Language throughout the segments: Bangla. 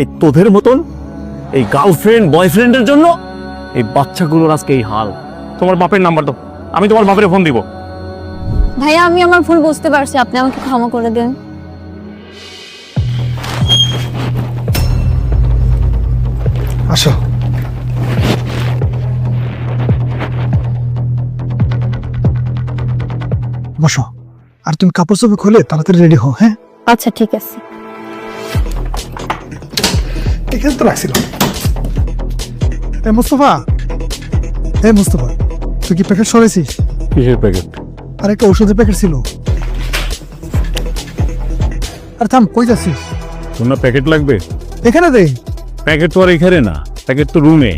এই তোদের মতন এই গার্লফ্রেন্ড বয়ফ্রেন্ডের জন্য এই বাচ্চাগুলোর আজকে এই হাল। তোমার বাপের নাম্বার দাও, আমি তোমার বাপের ফোন দিব। ভাইয়া আমি আমার ভুল বুঝতে পারছি, আপনি আমাকে ক্ষমা করে দেন। আসো। বসো। আর তুমি কাপড় চোপড় খুলে তাড়াতাড়ি রেডি হও। হ্যাঁ, আচ্ছা ঠিক আছে। এখানে তো রাখছিল। মুস্তফা, মুস্তফা, তুই কি প্যাকেট সরেছিস? কিসের প্যাকেট? আর একটা ওষুধের প্যাকেট ছিল। আর থাম, কই যাচ্ছিস? তোমার প্যাকেট লাগবে? এখানে দে। প্যাকেট তো আর এখানে না, প্যাকেট তো রুমে।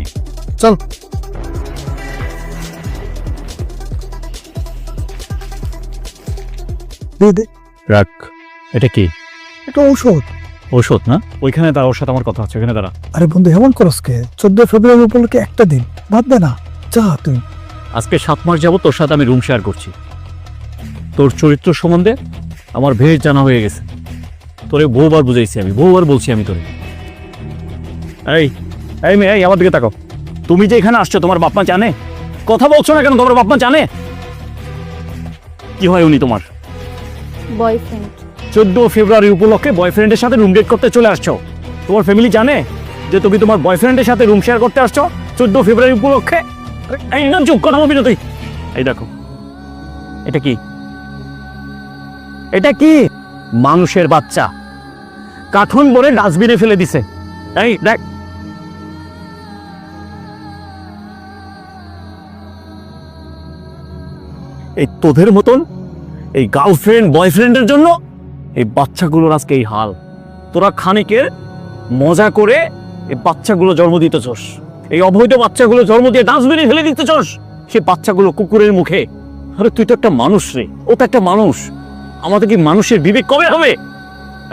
চল। দে দে। রাখ। এটা কি? একটা ঔষধ। ঔষধ না? ওইখানে দাঁড়া, ওর সাথে আমার কথা হচ্ছে, ওইখানে দাঁড়া। আরে বন্ধু, এমন করস কে? 14 ফেব্রুয়ারি উপলক্ষে একটা দিন বাদ দে না। যা তুই। আজকে 7 মাস যাবো তোর সাথে আমি রুম শেয়ার করছি। তোর চরিত্র সম্বন্ধে আমার বেশ জানা হয়ে গেছে। তোরে বহুবার বুঝাইছি, আমি বহুবার বলছি আমি তোরে। এই এই মেয়ে, এই আমার দিকে তাকাও। তুমি যে এখানে আসছো তোমার বাপ মা জানে? কথা বলছো না কেন? তোমার বাপ মা জানে? কি হয় উনি তোমার? বয়ফ্রেন্ড। 14 ফেব্রুয়ারি উপলক্ষে বয়ফ্রেন্ডের সাথে রুম ডেট করতে চলে আসছো। তোমার ফ্যামিলি জানে যে তুমি তোমার বয়ফ্রেন্ডের সাথে রুম শেয়ার করতে আসছো 14 ফেব্রুয়ারি উপলক্ষে? এই না, চুপ কথা বলবি না তুই। এই দেখো, এটা কি? এটা কি? মানুষের বাচ্চা কাঠন বলে ডাস্টবিনে ফেলে দিছে। এই দেখ, এই তোদের মতন এই গার্লফ্রেন্ড বয়ফ্রেন্ডের জন্য এই বাচ্চাগুলোর আজকে এই হাল। তোরা খানিকের মজা করে এই বাচ্চাগুলো জন্ম দিতেছস, এই অবৈধ বাচ্চাগুলো জন্ম দিয়ে ডাস্টবিনে ফেলে দিতেছস। সে বাচ্চাগুলো কুকুরের মুখে। আরে তুই তো একটা মানুষ রে, ও তো একটা মানুষ। আমাদের কি মানুষের বিবেক কবে হবে?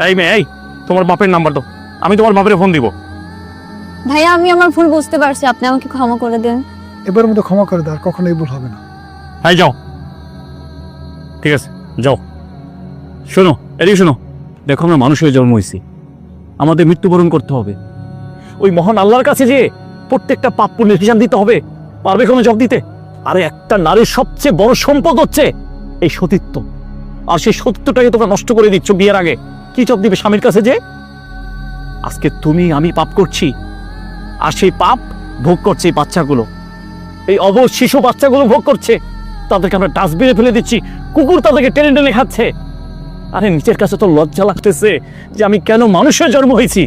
এই মেয়ে, এই তোমার বাপের নাম্বার দাও, আমি তোমার বাপের ফোন দিব। ভাইয়া আমি আমার ভুল বুঝতে পারছি, আপনি আমাকে ক্ষমা করে দেন। এবারের মতো ক্ষমা করে দে, আর কখনো এই ভুল হবে না। এই যাও, ঠিক আছে যাও। শোনো, এদিকে শোনো। দেখো, আমরা মানুষ হয়ে জন্ম হয়েছি, আমাদের মৃত্যুবরণ করতে হবে। ওই মহান আল্লাহর কাছে যে প্রত্যেকটা পাপ পুণ্যের হিসাব দিতে হবে, পারবে কোনো জব দিতে? আরে একটা নারীর সবচেয়ে বড় সম্পদ হচ্ছে এই সতীত্ব, আর সেই সতীত্বটাকে তোমরা নষ্ট করে দিচ্ছ বিয়ের আগে। কি জব দিবে স্বামীর কাছে যে? আজকে তুমি আমি পাপ করছি, আর সেই পাপ ভোগ করছে এই বাচ্চাগুলো, এই অবশ শিশু বাচ্চাগুলো ভোগ করছে। তাদেরকে আমরা ডাস্টবিনে ফেলে দিচ্ছি, কুকুর তাদেরকে টেনে টেনে খাচ্ছে। আরে নিজের কাছে তো লজ্জা লাগতেছে যে আমি কেন মানুষের জন্ম হয়েছি।